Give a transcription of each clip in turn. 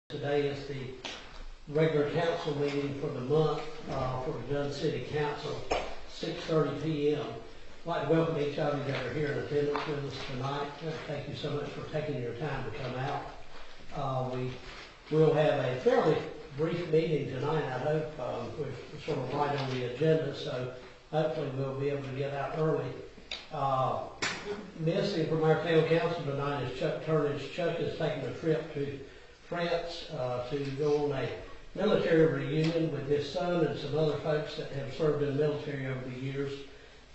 Today is the regular council meeting for the month for the Dunn City Council, 6:30 p.m. I'd like to welcome each of you that are here in attendance with us tonight. Thank you so much for taking your time to come out. We will have a fairly brief meeting tonight, I hope. We're sort of right on the agenda, so hopefully we'll be able to get out early. Missing from our town council tonight is Chuck Turnage. Chuck is taking a trip to France to go on a military reunion with his son and some other folks that have served in the military over the years,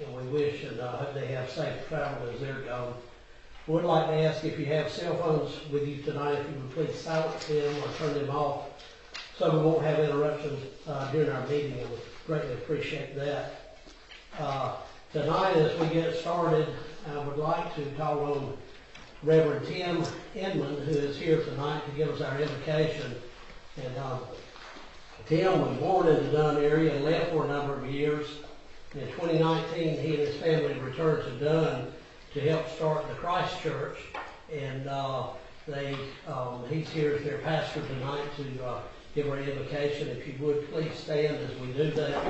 and we wish and hope they have safe travel as they're gone. I would like to ask if you have cell phones with you tonight, if you would please silence them or turn them off so we won't have interruptions during our meeting. I would greatly appreciate that. Tonight, as we get started, I would like to call on Reverend Tim Inman, who is here tonight to give us our invocation. And Tim was born in the Dunn area and left for a number of years. In 2019, he and his family returned to Dunn to help start the Christ Church. And he's here as their pastor tonight to give our invocation. If you would, please stand as we do that.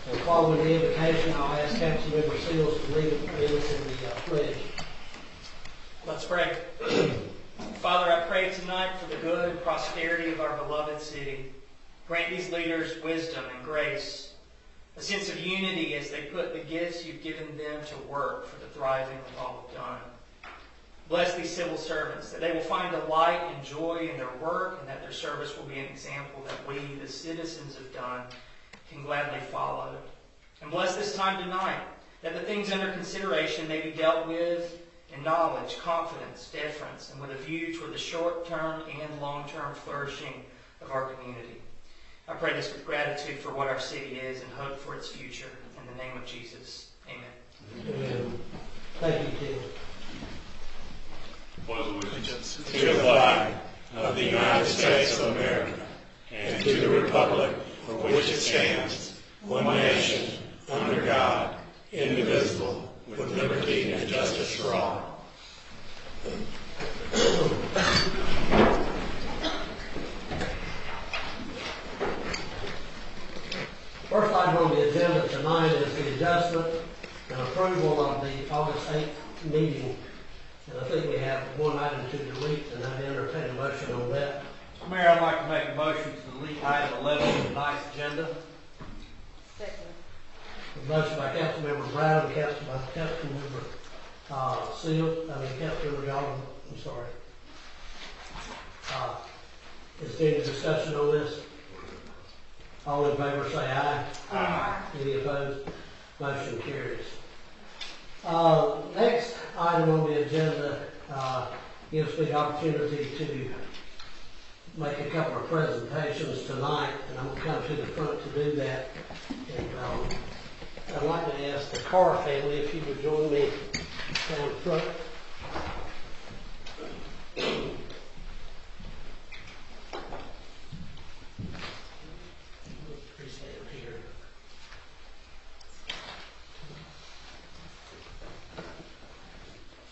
And following the invocation, I'll ask Councilmember Seals to lead us in the pledge. Let's pray. Father, I pray tonight for the good and prosperity of our beloved city. Grant these leaders wisdom and grace, a sense of unity as they put the gifts you've given them to work for the thriving of all of Dunn. Bless these civil servants, that they will find delight and joy in their work, and that their service will be an example that we, the citizens of Dunn, can gladly follow. And bless this time tonight, that the things under consideration may be dealt with in knowledge, confidence, deference, and with a view toward the short-term and long-term flourishing of our community. I pray this with gratitude for what our city is and hope for its future. In the name of Jesus, amen. Amen. Thank you, Tim. Pledge allegiance to the flag of the United States of America and to the republic for which it stands, one nation, under God, indivisible, with liberty and justice for all. First item on the agenda tonight is the adjustment and approval of the August 8th meeting. And I think we have one item to delete, and I'd entertain a motion on that. Mr. Mayor, I'd like to make a motion to delete item 11 on tonight's agenda. Second. A motion by Councilmember Brown, Councilmember Councilmember Johnson, I'm sorry. Is there any discussion on this? All in favor say aye. Aye. Any opposed? Motion carries. Next item on the agenda gives me the opportunity to make a couple of presentations tonight, and I'm going to come to the front to do that. And I'd like to ask the Carr family if you would join me down front.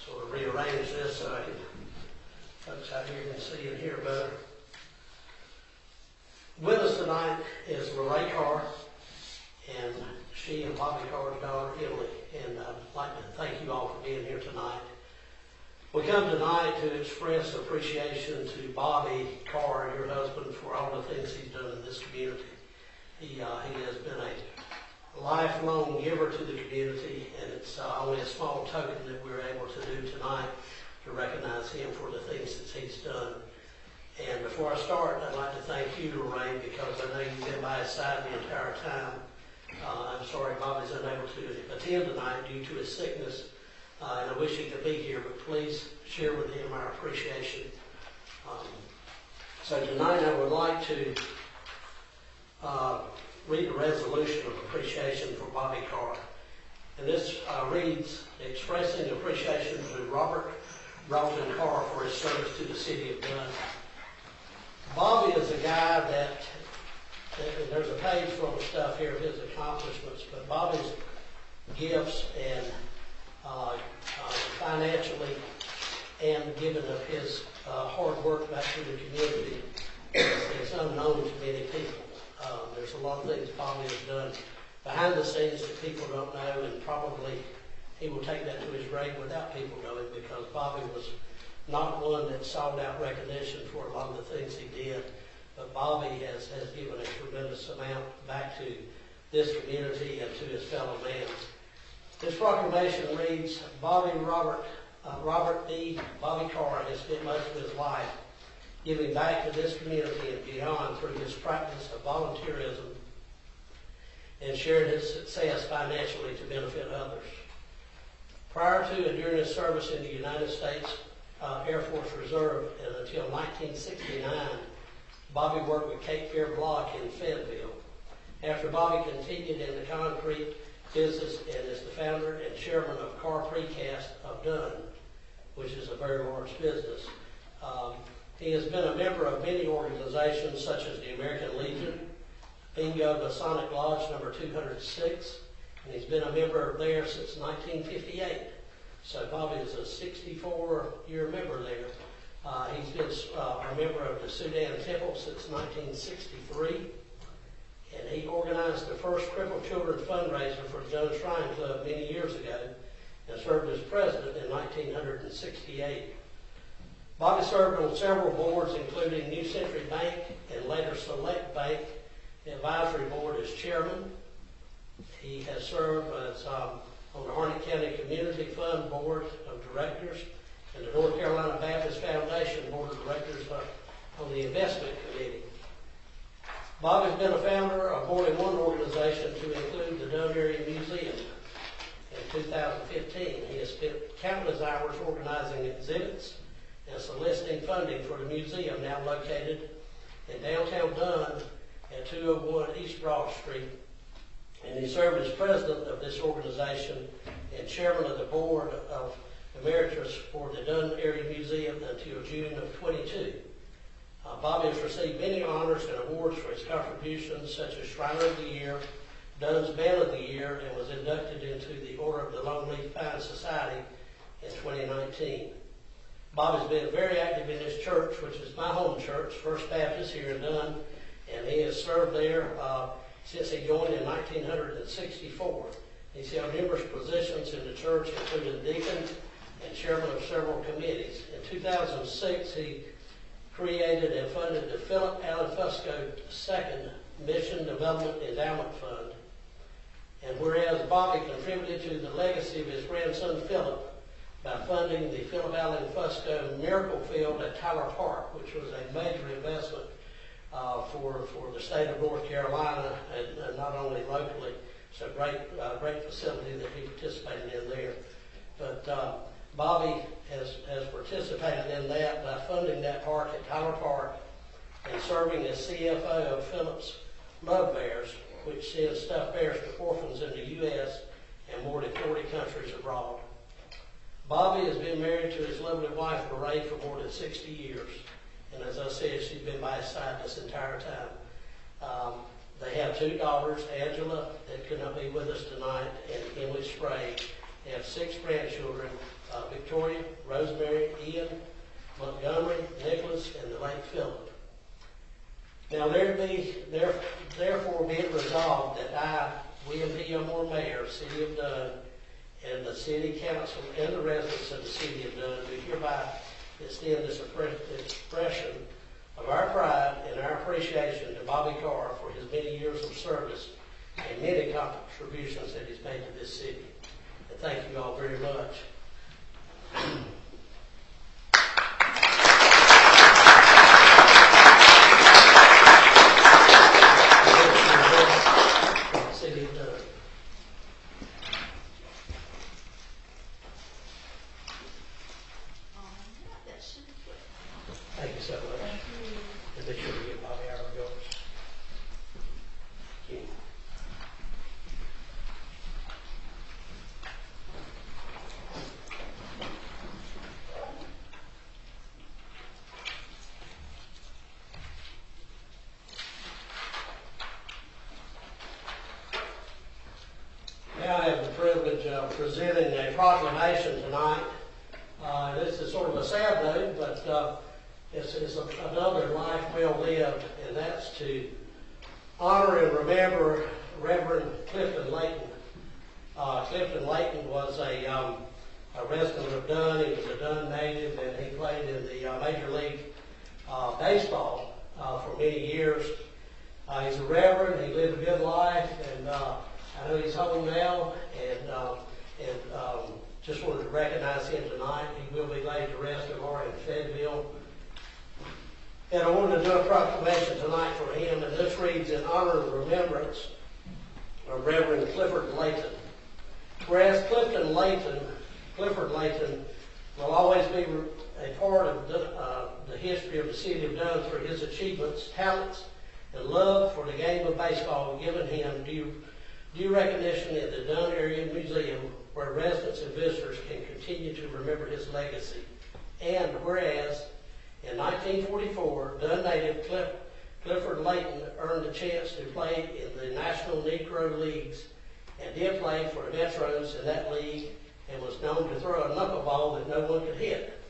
Sort of rearrange this so folks out here can see and hear better. With us tonight is Lorraine Carr, and she and Bobby Carr's daughter, Emily. And I'd like to thank you all for being here tonight. We come tonight to express appreciation to Bobby Carr, your husband, for all the things he's done in this community. He has been a lifelong giver to the community, and it's only a small token that we're able to do tonight to recognize him for the things that he's done. And before I start, I'd like to thank you, Lorraine, because I know you've been by his side the entire time. I'm sorry Bobby's unable to attend tonight due to his sickness, and I wish he could be here, but please share with him our appreciation. So tonight I would like to read a resolution of appreciation for Bobby Carr. And this reads, expressing appreciation to Robert Broughton Carr for his service to the city of Dunn. Bobby is a guy that, there's a page full of stuff here of his accomplishments, but Bobby's gifts and financially and giving of his hard work back to the community it's unknown to many people. There's a lot of things Bobby has done behind the scenes that people don't know, and probably he will take that to his grave without people knowing, because Bobby was not one that sought out recognition for a lot of the things he did, but Bobby has given a tremendous amount back to this community and to his fellow man. This proclamation reads, Robert D. Bobby Carr has spent most of his life giving back to this community and beyond through his practice of volunteerism and sharing his success financially to benefit others. Prior to and during his service in the United States Air Force Reserve and until 1969, Bobby worked with Cape Fear Block in Fayetteville. After Bobby continued in the concrete business and is the founder and chairman of Carr Precast of Dunn, which is a very large business. He has been a member of many organizations such as the American Legion, Bingo Masonic Lodge number 206, and he's been a member there since 1958. So Bobby is a 64-year member there. He's been a member of the Sudan Temple since 1963, and he organized the first crippled children fundraiser for the Jones Shrine Club many years ago and served as president in 1968. Bobby served on several boards, including New Century Bank and later Select Bank Advisory Board as chairman. He has served as on the Harnett County Community Fund Board of Directors and the North Carolina Baptist Foundation Board of Directors on the Investment Committee. Bob has been a founder of more than one organization to include the Dunn Area Museum. In 2015, he has spent countless hours organizing exhibits and soliciting funding for the museum now located in downtown Dunn at 201 East Broad Street. And he served as president of this organization and chairman of the board of emeritus for the Dunn Area Museum until June of 22. Bobby has received many honors and awards for his contributions, such as Shriner of the Year, Dunn's Man of the Year, and was inducted into the Order of the Lone Leaf Pine Society in 2019. Bob has been very active in his church, which is my home church, First Baptist here in Dunn, and he has served there since he joined in 1964. He's held numerous positions in the church, including deacon and chairman of several committees. In 2006, he created and funded the Philip Allen Fusco II Mission Development Endowment Fund. And whereas Bobby contributed to the legacy of his grandson Philip by funding the Philip Allen Fusco Miracle Field at Tyler Park, which was a major investment for the state of North Carolina, and not only locally. It's a great facility that he participated in there. But Bobby has participated in that by funding that park at Tyler Park and serving as CFO of Phillips Love Bears, which sends stuffed bears to orphans in the U.S. and more than 40 countries abroad. Bobby has been married to his lovely wife, Lorraine, for more than 60 years. And as I said, she's been by his side this entire time. They have two daughters, Angela, that could not be with us tonight, and Emily Sprague. They have 6 grandchildren, Victoria, Rosemary, Ian, Montgomery, Nicholas, and the late Philip. Now therefore be it resolved that I, William P. Elmore, Mayor, City of Dunn, and the City Council and the residents of the City of Dunn do hereby extend this expression of our pride and our appreciation to Bobby Carr for his many years of service and many contributions that he's made to this city. And thank you all very much. City of Dunn. Thank you so much. And make sure you get Bobby our regards. Thank you. Now I have the privilege of presenting a proclamation tonight. This is sort of a sad note, but It's another life well lived, and that's to honor and remember Reverend Clifton Layton. Clifton Layton was a resident of Dunn. He was a Dunn native, and he played in the Major League Baseball for many years. He's a reverend. He lived a good life, and I know he's home now, and just wanted to recognize him tonight. He will be laid to rest tomorrow in Fayetteville. And I wanted to do a proclamation tonight for him, and this reads, in honor and remembrance of Reverend Clifford Layton. Whereas Clifford Layton will always be a part of the history of the city of Dunn for his achievements, talents, and love for the game of baseball, given him due recognition in the Dunn Area Museum, where residents and visitors can continue to remember his legacy. And whereas in 1944, Dunn native Clifford Layton earned a chance to play in the National Negro Leagues and did play for the Metros in that league and was known to throw a knuckleball that no one could hit.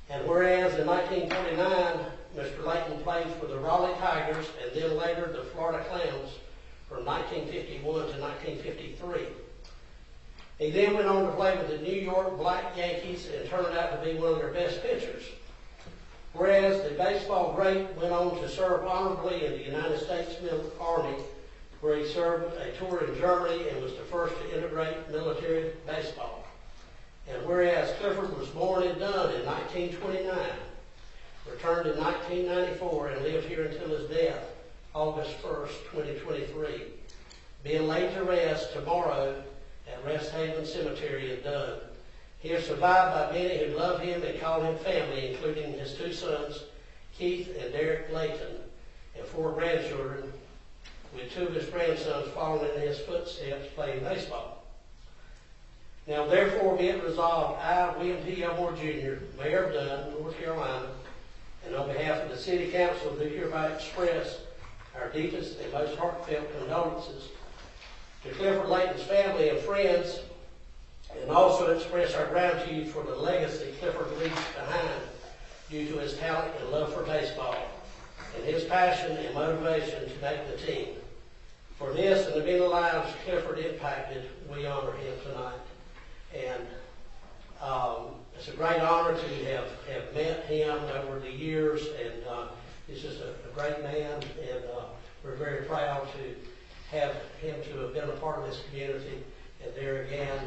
And whereas in 1949, Mr. Layton played for the Raleigh Tigers and then later the Florida Clowns from 1951 to 1953. He then went on to play with the New York Black Yankees and turned out to be one of their best pitchers. Whereas the baseball great went on to serve honorably in the United States Army, where he served a tour in Germany and was the first to integrate military baseball. And whereas Clifford was born in Dunn in 1929, returned in 1994, and lived here until his death, August 1st, 2023, being laid to rest tomorrow at Rest Haven Cemetery in Dunn. He is survived by many who love him and call him family, including his two sons, Keith and Derek Layton, and 4 grandchildren, with 2 of his grandsons following in his footsteps playing baseball. Now therefore be it resolved, I, William T. Elmore Jr., Mayor of Dunn, North Carolina, and on behalf of the City Council, do hereby express our deepest and most heartfelt condolences to Clifford Layton's family and friends, and also express our gratitude for the legacy Clifford leaves behind due to his talent and love for baseball, and his passion and motivation to make the team. For this and the many lives Clifford impacted, we honor him tonight. And it's a great honor to have met him over the years, and he's just a great man, and we're very proud to have him to have been a part of this community. And there again,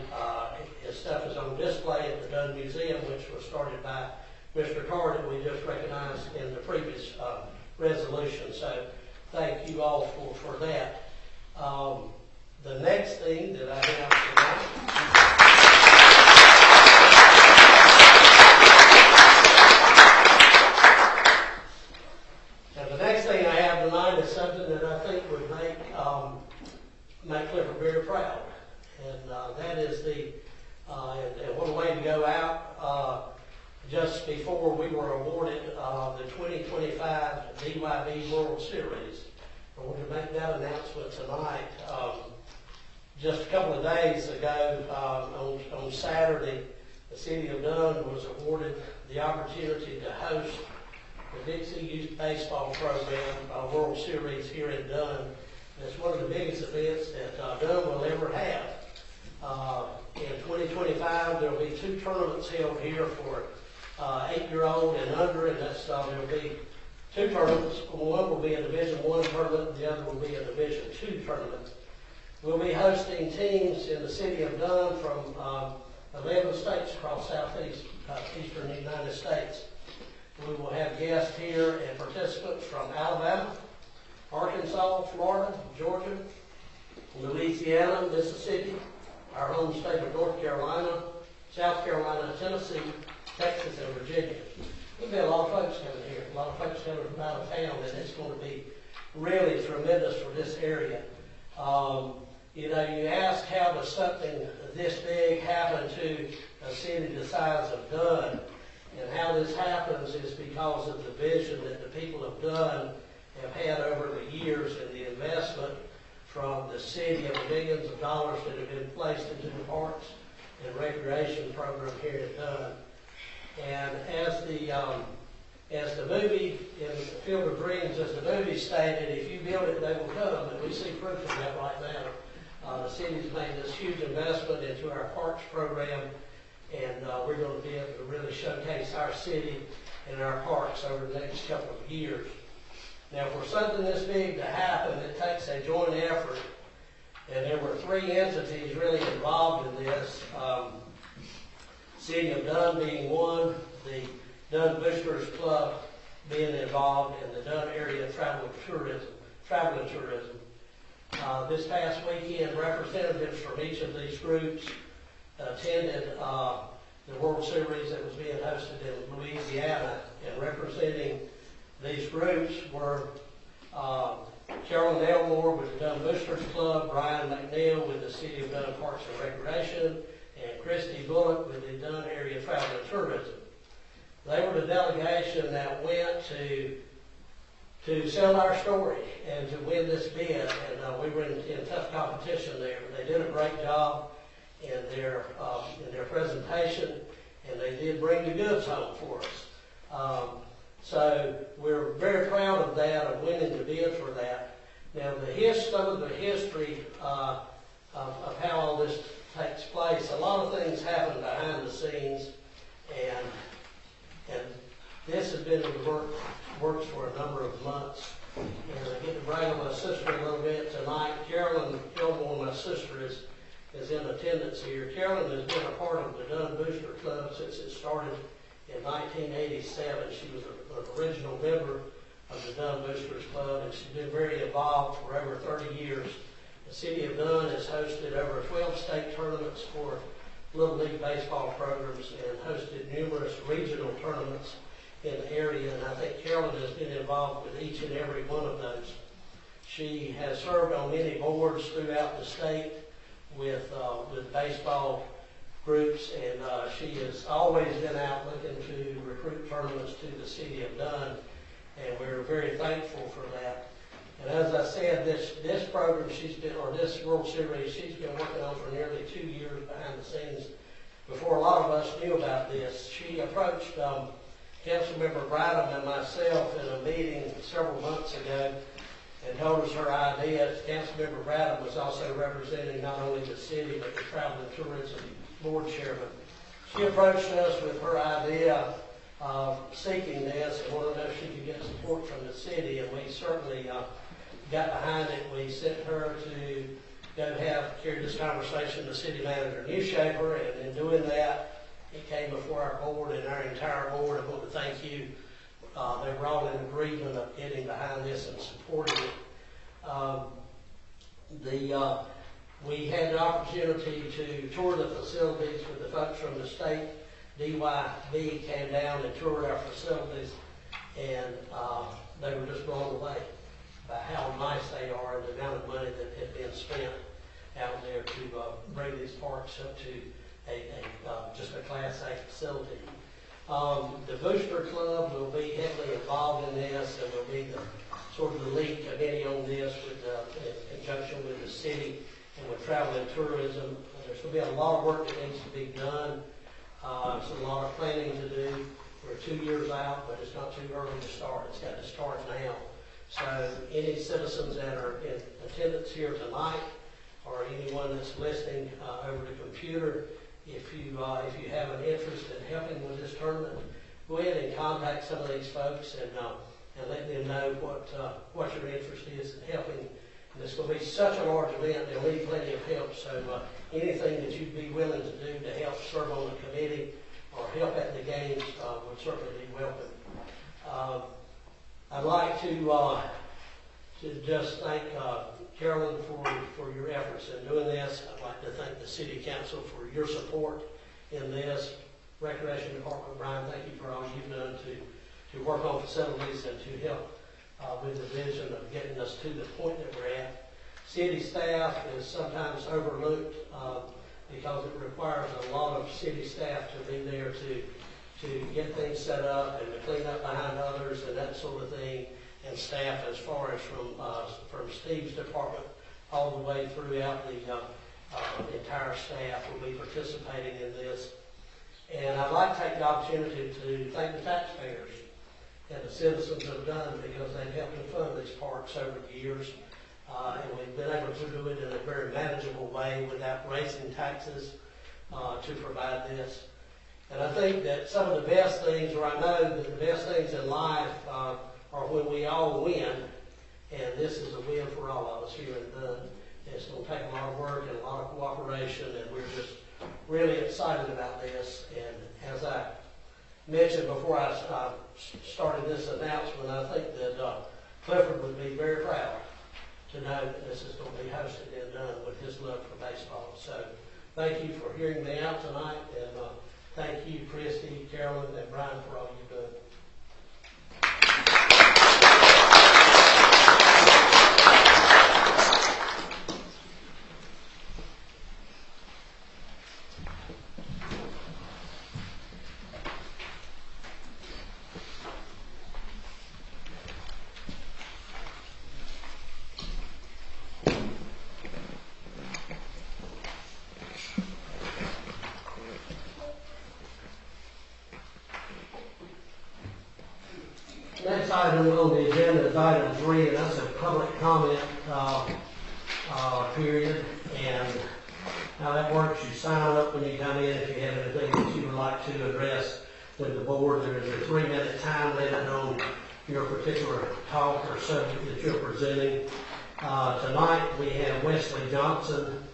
his stuff is on display at the Dunn Museum, which was started by Mr. Carr that we just recognized in the previous resolution. So thank you all for that. The next thing that I have tonight. Now the next thing I have tonight is something that I think would make Clifford very proud. And that is and what a way to go out. Just before we were awarded the 2025 DYB World Series. I want to make that announcement tonight. Just a couple of days ago, on Saturday, the City of Dunn was awarded the opportunity to host the Dixie Youth Baseball Program World Series here in Dunn. It's one of the biggest events that Dunn will ever have. In 2025, there will be 2 tournaments held here for 8-year-old and under, and that's there will be 2 tournaments. One will be a Division I tournament, and the other will be a Division II tournament. We'll be hosting teams in the city of Dunn from 11 states across eastern United States. We will have guests here and participants from Alabama, Arkansas, Florida, Georgia, Louisiana, Mississippi, our home state of North Carolina, South Carolina, Tennessee, Texas, and Virginia. There'll be a lot of folks coming here, a lot of folks coming from out of town, and it's going to be really tremendous for this area. You ask how does something this big happen to a city the size of Dunn, and how this happens is because of the vision that the people of Dunn have had over the years and the investment from the city of the millions of dollars that have been placed into the parks and recreation program here in Dunn. And as the movie in Field of Dreams, as the movie stated, if you build it, they will come, and we see proof of that right now. The city's made this huge investment into our parks program, and we're going to be able to really showcase our city and our parks over the next couple of years. Now, for something this big to happen, it takes a joint effort, and there were 3 entities really involved in this. City of Dunn being one, the Dunn Boosters Club being involved, and the Dunn Area Traveling Tourism. This past weekend, representatives from each of these groups attended the World Series that was being hosted in Louisiana, and representing these groups were Carolyn Elmore with the Dunn Boosters Club, Brian McNeil with the City of Dunn Parks and Recreation, and Christy Bullock with the Dunn Area Travel and Tourism. They were the delegation that went to sell our story and to win this bid, and we were in tough competition there. They did a great job in their presentation, and they did bring the goods home for us. So we're very proud of that, of winning the bid for that. Now, some of the history of how all this takes place, a lot of things happen behind the scenes, and this has been in the works for a number of months. And I get to brag on my sister a little bit tonight. Carolyn Elmore, my sister, is in attendance here. Carolyn has been a part of the Dunn Booster Club since it started in 1987. She was an original member of the Dunn Boosters Club, and she's been very involved for over 30 years. The City of Dunn has hosted over 12 state tournaments for Little League baseball programs and hosted numerous regional tournaments in the area, and I think Carolyn has been involved with each and every one of those. She has served on many boards throughout the state with baseball groups, and she has always been out looking to recruit tournaments to the City of Dunn, and we're very thankful for that. And as I said, this program this World Series, she's been working on for nearly 2 years behind the scenes before a lot of us knew about this. She approached Councilmember Bradham and myself in a meeting several months ago and told us her idea. Councilmember Bradham was also representing not only the city but the Travel and Tourism Board Chairman. She approached us with her idea of seeking this and wanted to know if she could get support from the city, and we certainly got behind it. We sent her to go carry this conversation to City Manager Newshaper, and in doing that, it came before our board and our entire board. I want to thank you. They were all in agreement of getting behind this and supporting it. We had the opportunity to tour the facilities with the folks from the state. DYB came down and toured our facilities, and they were just blown away by how nice they are and the amount of money that had been spent out there to bring these parks up to just a Class A facility. The Booster Club will be heavily involved in this, and will be the lead committee on this in conjunction with the city and with Travel and Tourism. There's going to be a lot of work that needs to be done. There's a lot of planning to do. We're 2 years out, but it's not too early to start. It's got to start now. So any citizens that are in attendance here tonight, or anyone that's listening over the computer, if you have an interest in helping with this tournament, go ahead and contact some of these folks and let them know what your interest is in helping. And it's going to be such a large event, they'll need plenty of help. So anything that you'd be willing to do to help serve on the committee or help at the games would certainly be welcome. I'd like to just thank Carolyn for your efforts in doing this. I'd like to thank the City Council for your support in this. Recreation Department, Brian, thank you for all you've done to work on facilities and to help with the vision of getting us to the point that we're at. City staff is sometimes overlooked because it requires a lot of city staff to be there to get things set up and to clean up behind others and that sort of thing. And staff as far as from Steve's department all the way throughout the entire staff will be participating in this. And I'd like to take the opportunity to thank the taxpayers and the citizens have done because they've helped to fund these parks over the years. And we've been able to do it in a very manageable way without raising taxes to provide this. And I think that some of the best things, or I know that the best things in life are when we all win, and this is a win for all of us here in Dunn. It's going to take a lot of work and a lot of cooperation, and we're just really excited about this. And as I mentioned before I started this announcement, I think that Clifford would be very proud to know that this is going to be hosted in Dunn with his love for baseball. So thank you for hearing me out tonight, and thank you, Christy, Carolyn, and Brian, for all you've done. Next item on the agenda is item 3, and that's a public comment period. And how that works, you sign up when you come in if you have anything that you would like to address with the board. There is a 3-minute time limit on your particular talk or subject that you're presenting. Tonight we have Wesley Johnson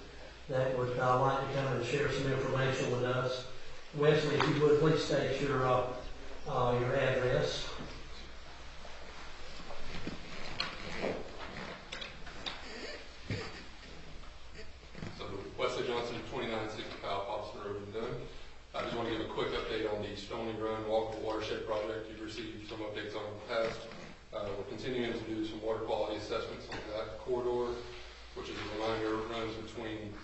that would like to come and share some information with us. Wesley, if you would, please state your address. Wesley Johnson, 2960 Kyle Popson Road in Dunn. I just want to give a quick update on the Stony Run Walkable Watershed project. You've received some updates on in the past. We're continuing to do some water quality assessments on that corridor, which is a reminder runs between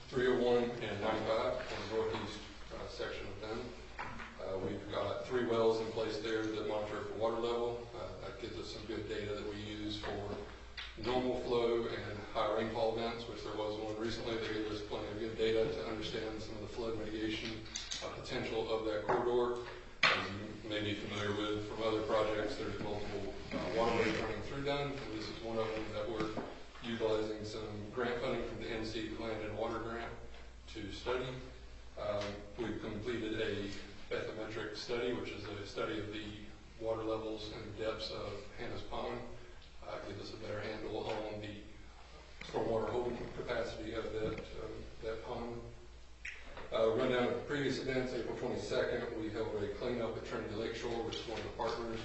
301 and 95 on the northeast section of Dunn. We've got 3 wells in place there that monitor for water level. That gives us some good data that we use for normal flow and high rainfall events, which there was one recently. They gave us plenty of good data to understand some of the flood mitigation potential of that corridor. As you may be familiar with from other projects, there's multiple waterways running through Dunn, and this is one of them that we're utilizing some grant funding from the NC Land and Water Grant to study. We've completed a bathymetric study, which is a study of the water levels and depths of Hannah's Pond. Gives us a better handle on the stormwater holding capacity of that pond. Rundown of previous events. April 22nd, we held a cleanup at Trinity Lakeshore, which is one of the partners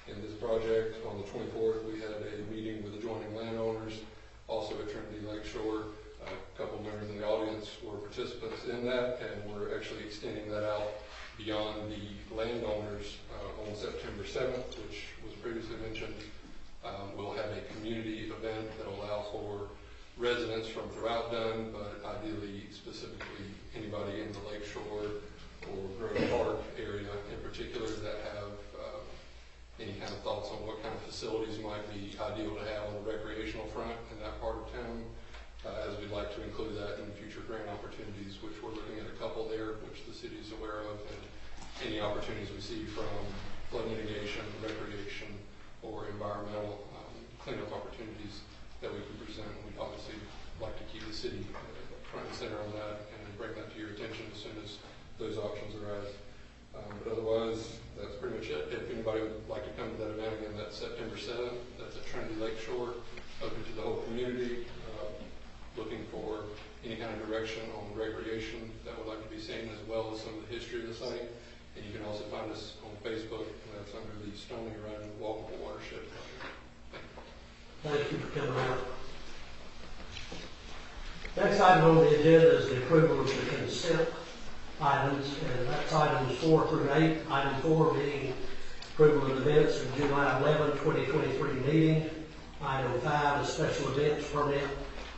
in this project. On the 24th, we had a meeting with adjoining landowners, also at Trinity Lakeshore. A couple of members in the audience were participants in that, and we're actually extending that out beyond the landowners on September 7th, which was previously mentioned. We'll have a community event that will allow for residents from throughout Dunn, but ideally specifically anybody in the Lakeshore or Grove Park area in particular that have any kind of thoughts on what kind of facilities might be ideal to have on the recreational front in that part of town, as we'd like to include that in future grant opportunities, which we're looking at a couple there, which the city is aware of, and any opportunities we see from flood mitigation, recreation, or environmental cleanup opportunities that we can present. We'd obviously like to keep the city front and center on that and bring that to your attention as soon as those options arise. But otherwise, that's pretty much it. If anybody would like to come to that event again, that's September 7th. That's at Trinity Lakeshore, open to the whole community, looking for any kind of direction on recreation that would like to be seen, as well as some of the history of the site. And you can also find us on Facebook, and that's under the Stony Run Walkable Watershed Project. Thank you for coming out. Next item on the agenda is the approval of the consent items, and that's items 4 through 8. Item 4 being approval of the minutes of July 11, 2023 meeting. Item 5 is special events permit.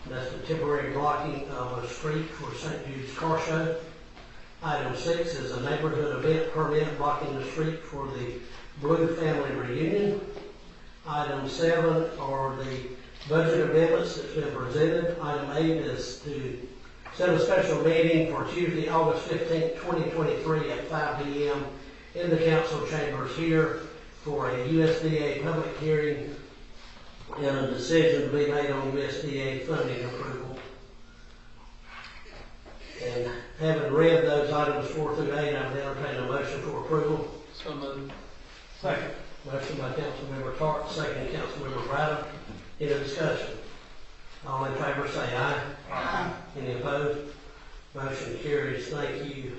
That's the temporary blocking of a street for St. Jude's Car Show. Item 6 is a neighborhood event permit blocking the street for the Blue Family Reunion. Item 7 are the budget amendments that's been presented. Item 8 is to set a special meeting for Tuesday, August 15, 2023 at 5 p.m. in the council chambers here for a USDA public hearing and a decision to be made on USDA funding approval. And having read those items 4 through 8, I would entertain a motion for approval. So moved. Second. Motion by Councilmember Tartt, second Councilmember Braddock. Any discussion? All in favor say aye. Aye. Any opposed? Motion carries. Thank you.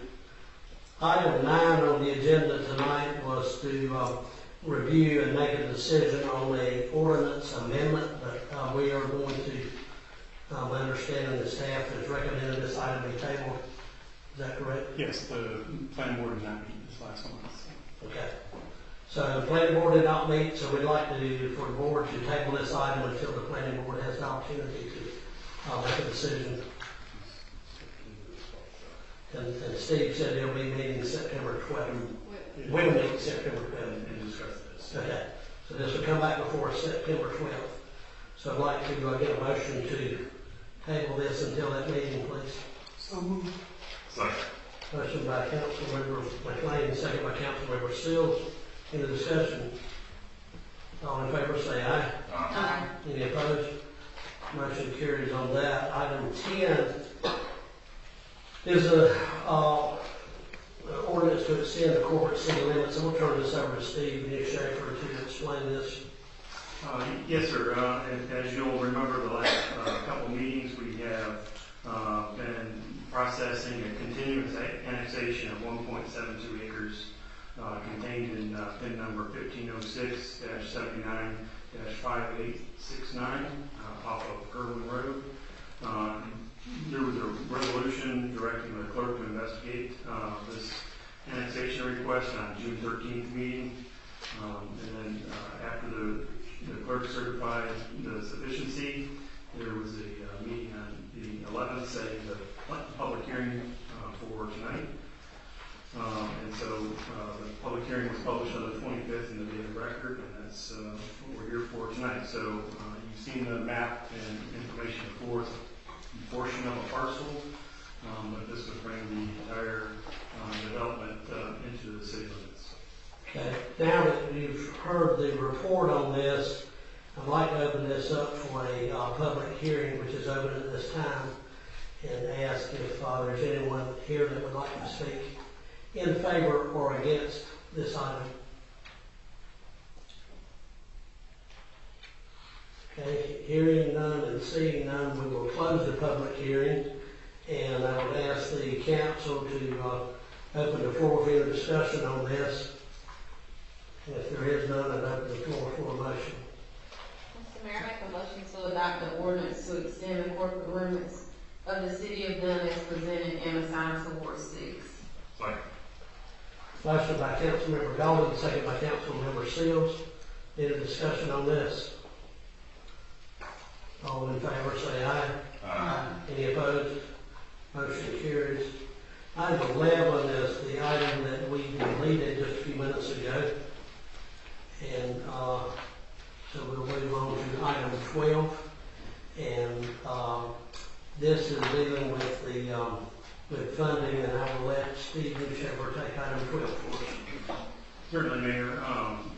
Item 9 on the agenda tonight was to review and make a decision on a ordinance amendment, but we are going to, understanding the staff has recommended this item be tabled. Is that correct? Yes, the planning board did not meet this last month. Okay. So the planning board did not meet, so we'd like to, for the board to table this item until the planning board has the opportunity to make a decision. And Steve said he'll be meeting September 12th. We'll meet September 12th. And discuss this. Okay. So this will come back before September 12th. So I'd like to get a motion to table this until that meeting, please. Second. Motion by Councilmember McLean, second by Councilmember Sills. Any discussion? All in favor say aye. Aye. Any opposed? Motion carries on that. Item 10 is a ordinance to extend the corporate city limits. And we'll turn this over to Steve Schaefer to explain this. Yes, sir. As you'll remember, the last couple meetings, we have been processing a continuous annexation of 1.72 acres contained in PIN number 1506-79-5869 off of Kerwin Road. There was a resolution directing the clerk to investigate this annexation request on June 13th meeting. And then after the clerk certified the sufficiency, there was a meeting on the 11th setting the public hearing for tonight. And so the public hearing was published on the 25th in the Daily Record, and that's what we're here for tonight. So you've seen the map and information before. It's a portion of a parcel, but this would bring the entire development into the city limits. Okay. Now that you've heard the report on this, I'd like to open this up for a public hearing, which is open at this time, and ask if there's anyone here that would like to speak in favor or against this item. Okay, hearing none and seeing none, we will close the public hearing, and I would ask the council to open the floor for your discussion on this. And if there is none, I'd open the floor for a motion. Mr. Mayor, I make a motion to adopt the ordinance to extend the corporate limits of the city of Dunn as presented and assigned to Ward 6. Second. Motion by Councilmember Golden, second by Councilmember Sills. Any discussion on this? All in favor say aye. Aye. Any opposed? Motion carries. Item 11 is the item that we deleted just a few minutes ago. And so we'll move on to item 12. And this is dealing with the with funding, and I will let Steve Newshaver take item 12 for us. Certainly, Mayor.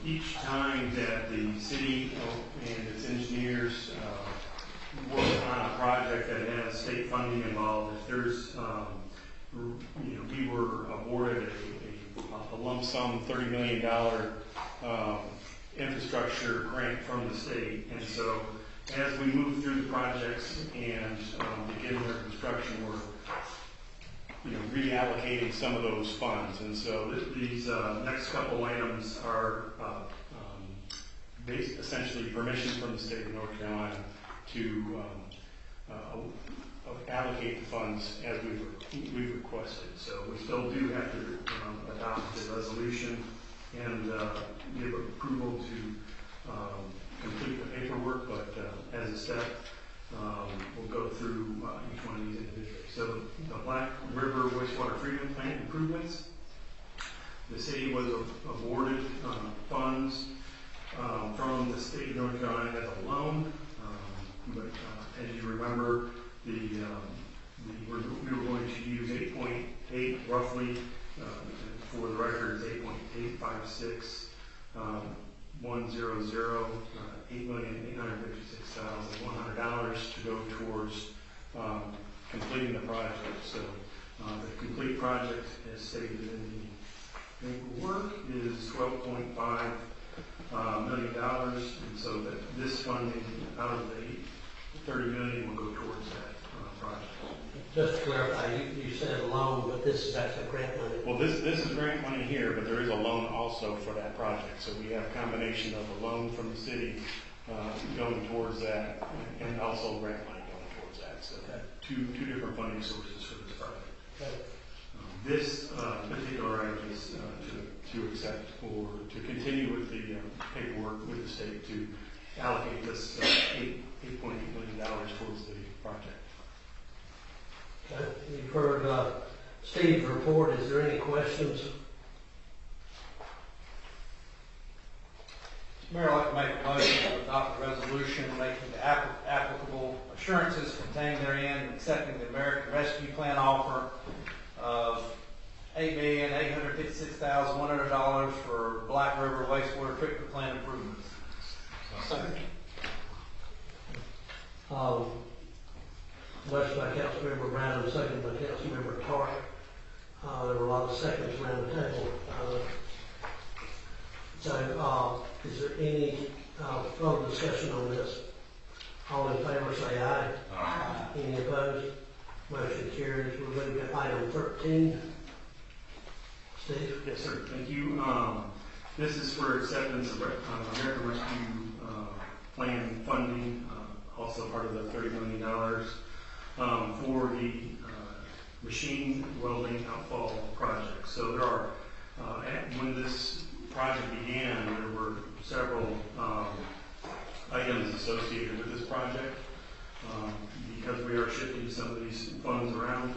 Each time that the city and its engineers work on a project that has state funding involved, if there's, we were awarded a lump sum $30 million infrastructure grant from the state, and so as we move through the projects and begin their construction, we're reallocating some of those funds. And so these next couple items are essentially permission from the state of North Carolina to allocate the funds as we've requested. So we still do have to adopt the resolution and give approval to complete the paperwork, but as a step, we'll go through each one of these individually. So the Black River wastewater treatment plant improvements, the city was awarded funds from the state of North Carolina as a loan, but as you remember, we were going to use 8.8 roughly, for the record, is towards completing the project. So the complete project, as stated in the paperwork, is $12.5 million, and so that this funding out of the $30 million will go towards that project. Just to clarify, you said a loan, but this is actually grant money. Well, this is grant money here, but there is a loan also for that project. So we have a combination of a loan from the city going towards that, and also grant money going towards that. So two different funding sources for this project. Okay. This particular item is to accept or to continue with the paperwork with the state to allocate this $8.8 million towards the project. Okay. You've heard Steve's report. Is there any questions? Mayor, I'd like to make a motion to adopt a resolution making the applicable assurances contained therein and accepting the American Rescue Plan offer of $8,856,100 for Black River wastewater treatment plant improvements. Motion by Councilmember Brown, second by Councilmember Tartt. There were a lot of seconds around the table. So, is there any further discussion on this? All in favor say aye. Aye. Any opposed? Motion carries. We're moving to item 13. Steve? Yes, sir. Thank you. This is for acceptance of American Rescue Plan funding, also part of the $30 million for the machine welding outfall project. So there are, when this project began, there were several items associated with this project. Because we are shifting some of these funds around,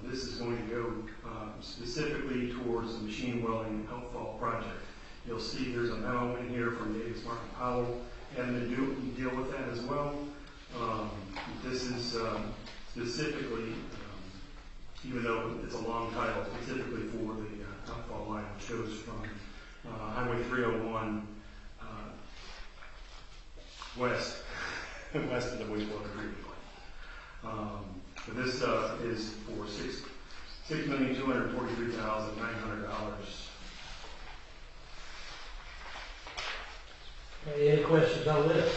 this is going to go specifically towards the machine welding outfall project. You'll see there's a memo in here from Davis Martin Powell having to deal with that as well. This is specifically, even though it's a long title, specifically for the outfall line, which goes from Highway 301 west of the wastewater treatment plant. But this is for $6,243,900. Any questions on this?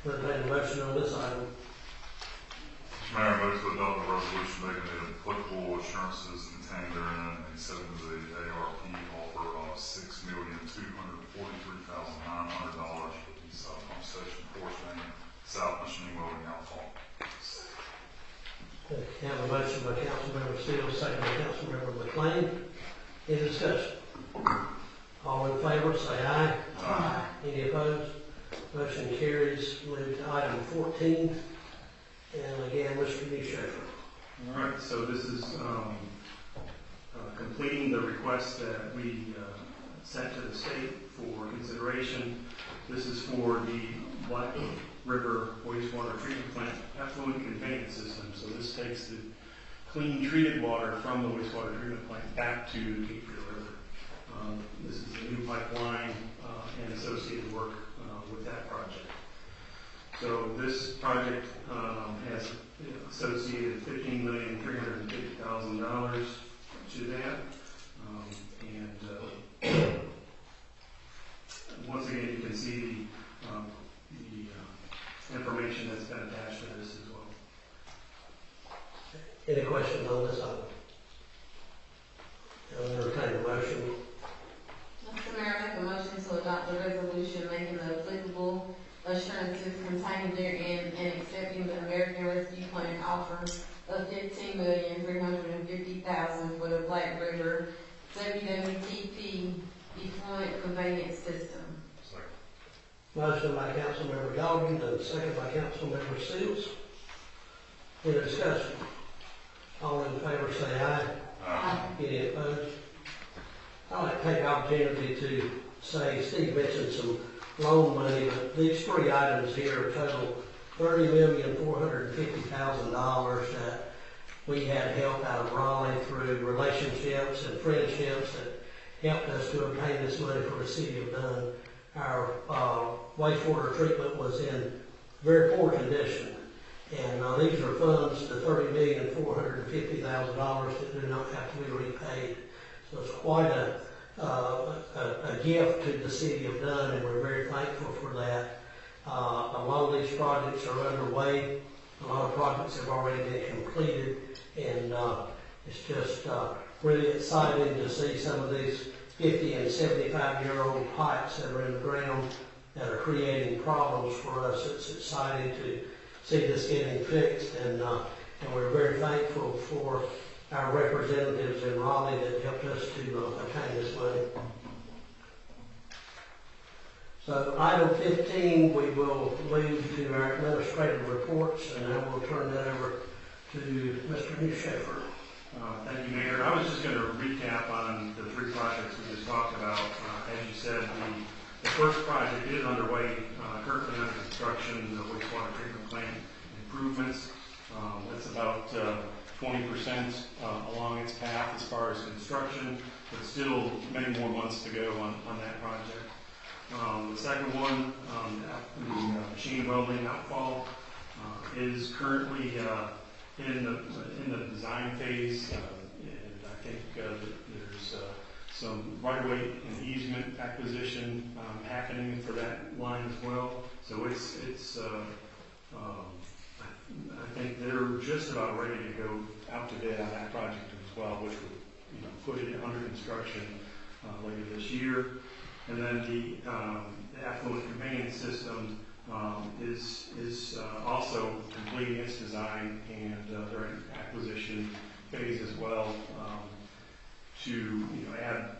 Entertain a motion on this item. Mr. Mayor, I move to adopt a resolution making the applicable assurances contained therein and accepting the ARP offer of $6,243,900 for the South Pump Station portion South Machine Welding Outfall. Okay, have a motion by Councilmember Steele, second by Councilmember McLean. Any discussion? All in favor, say aye. Aye. Any opposed? Motion carries. Move to item 14. And again, Mr. D. Schaefer. All right, so this is completing the request that we sent to the state for consideration. This is for the Black River wastewater treatment plant effluent conveyance system. So this takes the clean treated water from the wastewater treatment plant back to the Cape Fear River. This is a new pipeline and associated work with that project. So this project has associated $15,350,000 to that. Once again, you can see the information that's been attached to this as well. Any questions on this item? I'll entertain a motion. Mr. Mayor, I make a motion to adopt a resolution making the applicable assurances contained therein and accepting the American Rescue Plan offer of $15,350,000 for the Black River WWTP effluent conveyance system. Motion by Councilmember Golding and second by Councilmember Seals. Any discussion? All in favor say aye. Aye. Any opposed? I'd like to take the opportunity to say, Steve mentioned some loan money, but these three items here total $30,450,000 that we had help out of Raleigh through relationships and friendships that helped us to obtain this money for the city of Dunn. Our wastewater treatment was in very poor condition, And these are funds, the $30,450,000 that do not have to be repaid. So it's quite a gift to the city of Dunn, and we're very thankful for that. A lot of these projects are underway. A lot of projects have already been completed, and it's just really exciting to see some of these 50 and 75-year-old pipes that are in the ground that are creating problems for us. It's exciting to see this getting fixed, and we're very thankful for our representatives in Raleigh that helped us to obtain this money. So item 15, we will move to our administrative reports, and I will turn that over to Mr. Newshafer. Thank you, Mayor. I was just going to recap on the three projects we just talked about. As you said, the first project is underway, currently under construction, the wastewater treatment plant improvements. That's about 20% along its path as far as construction, but still many more months to go on that project. The second one, the machine welding outfall, is currently in the design phase, and I think there's some right-of-way and easement acquisition happening for that line as well. So I think they're just about ready to go out to bid on that project as well, which would put it under construction later this year. And then the affluent conveyance system is also completing its design, and they're in acquisition phase as well, to add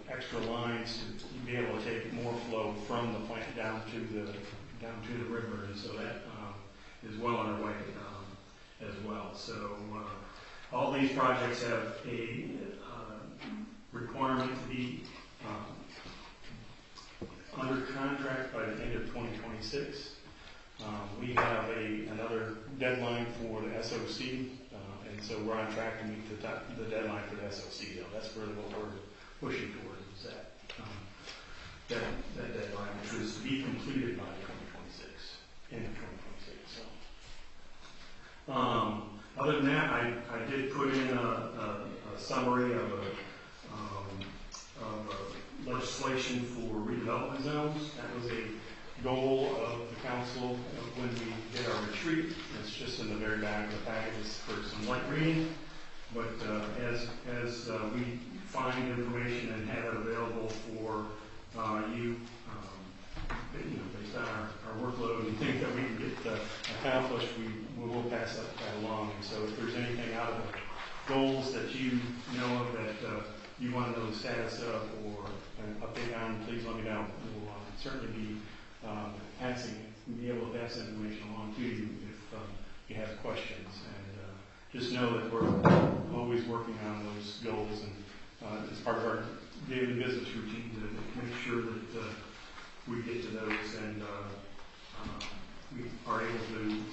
extra lines to be able to take more flow from the plant down to the river, and so that is well underway as well. So all these projects have a requirement to be under contract by the end of 2026. We have another deadline for the SOC, and so we're on track to meet the deadline for the SOC. Though that's really what we're pushing towards, is that deadline, which is to be completed by 2026, end of 2026. So, other than that, I did put in a summary of legislation for redevelopment zones. That was a goal of the council when we did our retreat. It's just in the very back of the packages for some light reading. But as we find information and have it available for you, based on our workload and things that we can get accomplished, we will pass that along. And so if there's anything out of the goals that you know of that you want to know the status of or an update on, please let me know. We'll certainly be able to pass information along to you if you have questions. And just know that we're always working on those goals, and it's part of our daily business routine to make sure that we get to those, and we are able to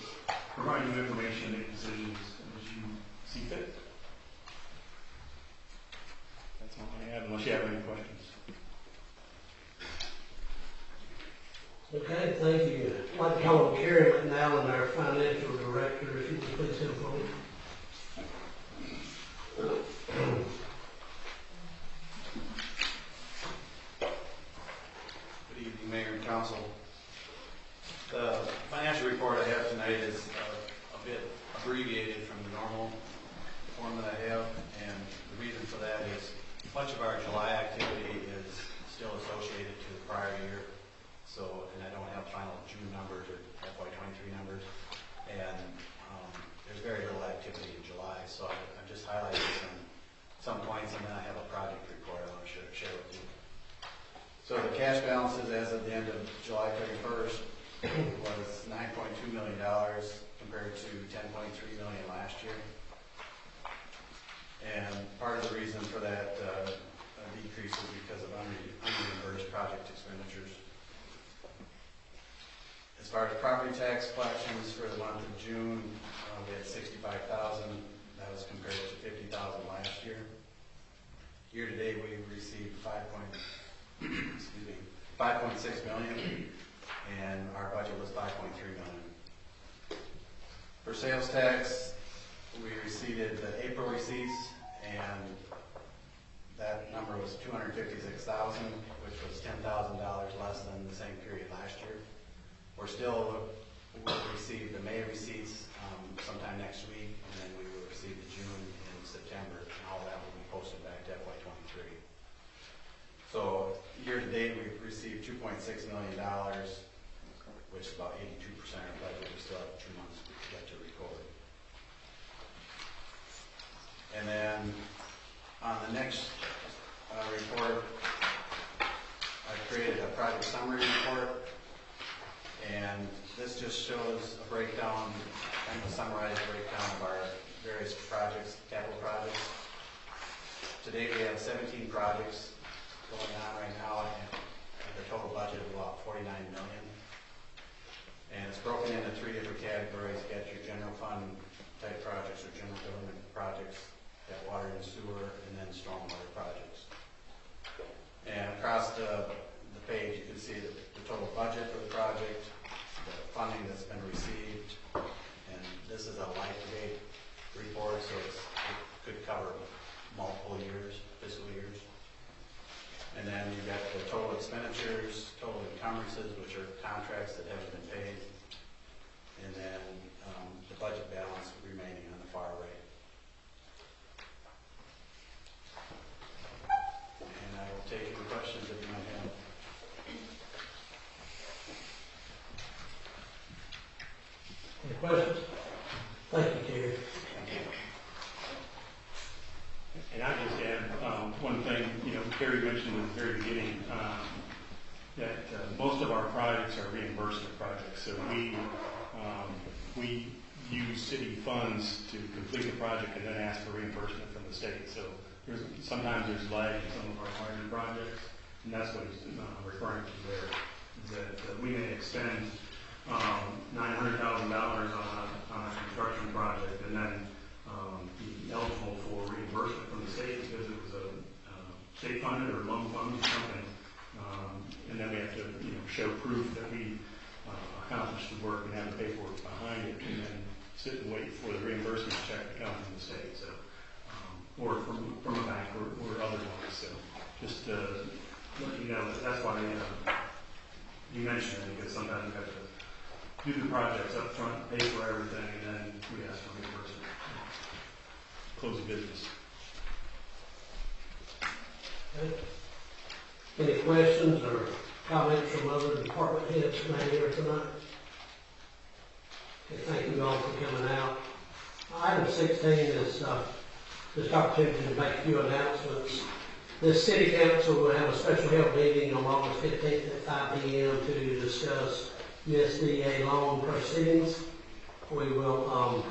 provide you information and make decisions as you see fit. That's all I have, unless you have any questions. Okay, thank you. I'd like to call on Carrie McNallen, our financial director, if you could please come forward. Good evening, Mayor and Council. The financial report I have tonight is a bit abbreviated from the normal form that I have, and the reason for that is much of our July activity is still associated to the prior year. So, and I don't have final June numbers or FY23 numbers, and there's very little activity in July. So I'm just highlighting some points, and then I have a project report I want to share with you. So the cash balances as of the end of July 31st was $9.2 million compared to $10.3 million last year. And part of the reason for that decrease is because of unreimbursed project expenditures. As far as property tax collections for the month of June, we had $65,000. That was compared to $50,000 last year. Year to date, we received $5.6 million, and our budget was $5.3 million. sales tax, we received the April receipts, and that number was $256,000, which was $10,000 less than the same period last year. We'll receive the May receipts sometime next week, and then we will receive the June and September, and all that will be posted back to FY23. So year to date, we've received $2.6 million, which is about 82% of our budget. We still have 2 months yet to record. And then on the next report, I created a project summary report, and this just shows a breakdown, kind of a summarized breakdown of our various projects, capital projects. Today we have 17 projects going on right now, and the total budget of about $49 million. And it's broken into 3 different categories. You got your general fund type projects or general government projects, you got water and sewer, and then stormwater projects. And across the page, you can see the total budget for the project, the funding that's been received, and this is a life-to-date report, so it could cover multiple years, fiscal years. And then you've got the total expenditures, total encumbrances, which are contracts that haven't been paid, and then the budget balance remaining on the far right. And I will take any questions if you might have. Any questions? Thank you, Terry. And I just add one thing, Terry mentioned at the very beginning that most of our projects are reimbursement projects. So we use city funds to complete the project and then ask for reimbursement from the state. So sometimes there's lag in some of our larger projects, and that's what he's referring to there, is that we may expend $900,000 on a construction project and then be eligible for reimbursement from the state because it was a state funded or loan funded or something, and then we have to show proof that we accomplished the work and have the paperwork behind it, and then sit and wait for the reimbursement check to come from the state, so or from a bank or otherwise. So just let you know that's why you mentioned it, because sometimes we have to do the projects up front, pay for everything, and then we ask for reimbursement. Close the business. Okay. Any questions or comments from other department heads tonight here tonight? Okay, thank you all for coming out. Item 16 is this opportunity to make a few announcements. This city council will have a special health meeting on August 15th at 5 p.m. to discuss USDA loan proceedings. We will,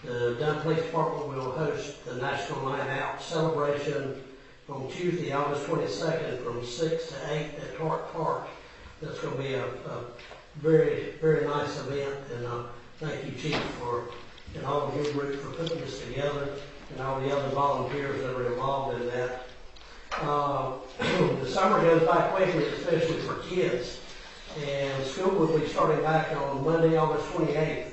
the Dunn Police Department will host the National Night Out celebration on Tuesday, August 22nd from 6 to 8 at Clark Park. That's going to be a very, very nice event, and thank you, Chief, and all of your group for putting this together, and all the other volunteers that are involved in that. The summer goes by quickly, especially for kids, and school will be starting back on Monday, August 28th.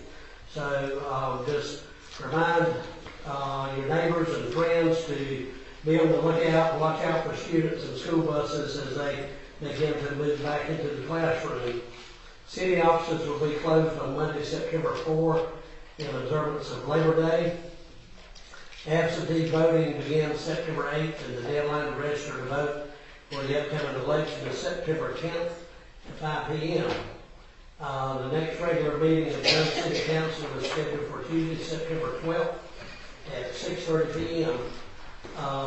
So just remind your neighbors and friends to be on the lookout and watch out for students and school buses as they begin to move back into the classroom. City offices will be closed on Monday, September 4 in observance of Labor Day. Absentee voting begins September 8th, and the deadline to register to vote for the upcoming election is September 10th at 5 p.m. The next regular meeting of the Dunn City Council is scheduled for Tuesday, September 12th at 6:30 p.m.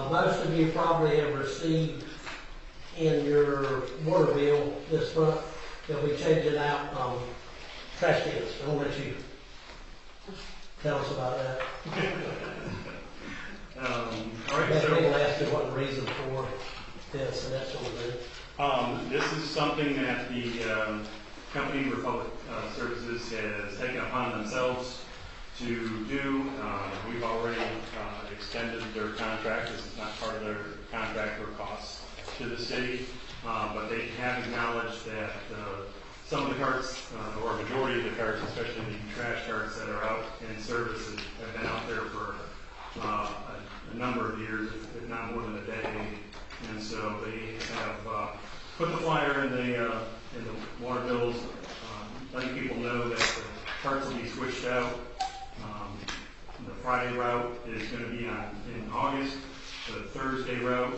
Most of you probably have received in your water bill this month. They'll be changing out trash cans. I'll let you tell us about that. All right, That so people asked me what the reason for this, and that's what we're doing. this is something that the company Republic Services has taken upon themselves to do. We've already extended their contract. This is not part of their contract or costs to the city, but they have acknowledged that some of the carts, or a majority of the carts, especially the trash carts that are out in service, have been out there for a number of years, if not more than a decade. And so they have put the flyer in the water bills, letting people know that the carts will be switched out. The Friday route is going to be in August. The Thursday route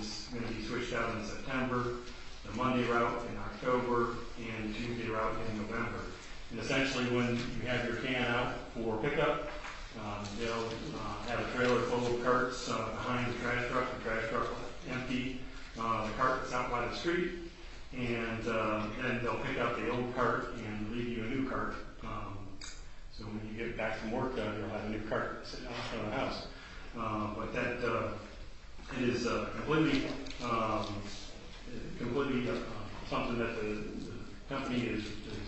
is going to be switched out in September. The Monday route in October, and Tuesday route in November. And essentially, when you have your can out for pickup, they'll have a trailer full of carts behind the trash truck. The trash truck will empty the cart that's out by the street, and then they'll pick up the old cart and leave you a new cart. So when you get back from work, you'll have a new cart sitting out in front of the house. But that it is completely something that the company is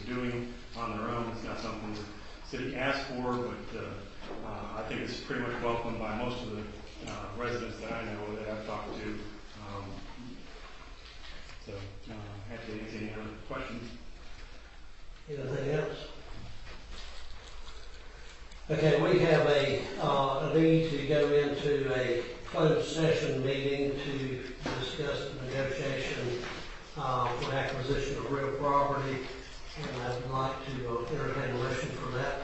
doing on their own. It's not something the city asked for, but I think it's pretty much welcomed by most of the residents that I know that I've talked to. So happy to answer any other questions. Anything else? Okay, we have a need to go into a closed session meeting to discuss the negotiation for acquisition of real property, and I'd like to entertain a motion for that.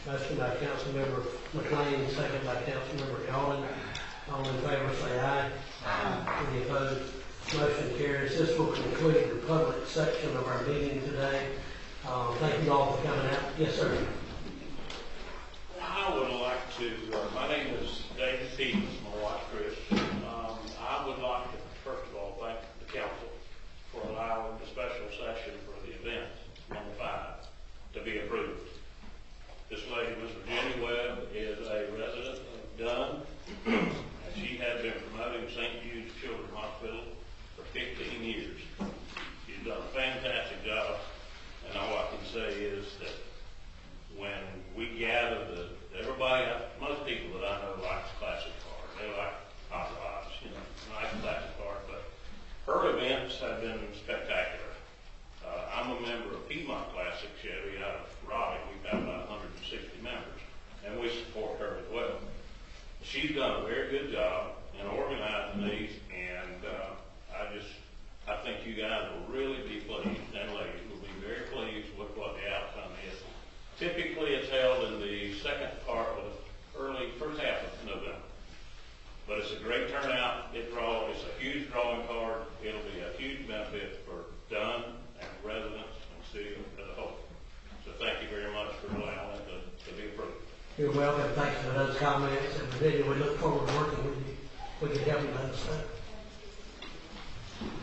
Motion by Councilmember McLean, second by Councilmember Golding. All in favor say aye. Any opposed? Motion carries. This will conclude the public section of our meeting today. Thank you all for coming out. Yes, sir. I would like to, my name is David Stevens, my wife Chris. I would like to, first of all, thank the council for allowing the special session for the event, number 5, to be approved. This lady, Ms. Virginia Webb, is a resident of Dunn, and she has been promoting St. Jude's Children's Hospital for 15 years. She's done a fantastic job, and all I can say is that when we gather everybody, most people that I know likes classic cars. They like hot rods, nice classic cars, but her events have been spectacular. I'm a member of Piedmont Classic Chevy out of Raleigh. We've got about 160 members, and we support her as well. She's done a very good job in organizing these, and I think you guys will really be pleased, and ladies will be very pleased with what the outcome is. Typically, it's held in the second part of the first half of November. But it's a great turnout. It's a huge drawing card. It'll be a huge benefit for Dunn and residents and city as a whole. So thank you very much for allowing it to be approved. You're welcome. Thanks for those comments. And Virginia, we look forward to working with you. We can help you understand.